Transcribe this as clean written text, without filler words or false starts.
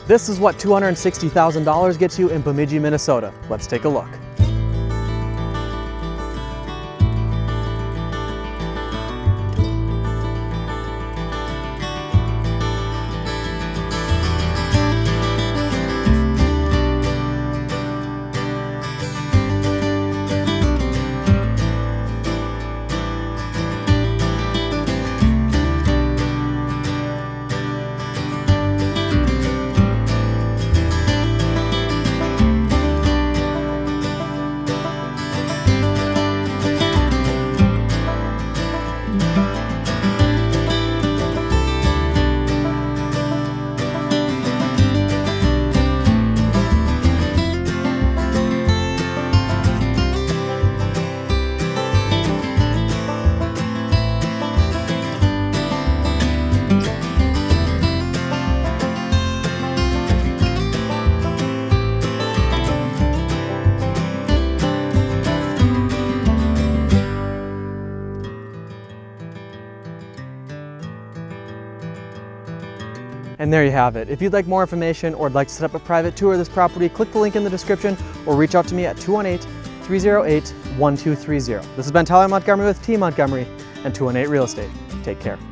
This is what $260,000 gets you in Bemidji, Minnesota. Let's take a look. And there you have it. If you'd like more information or would like to set up a private tour of this property, click the link in the description or reach out to me at 218-308-1230. This has been Tyler Montgomery with Team Montgomery and 218 Real Estate. Take care.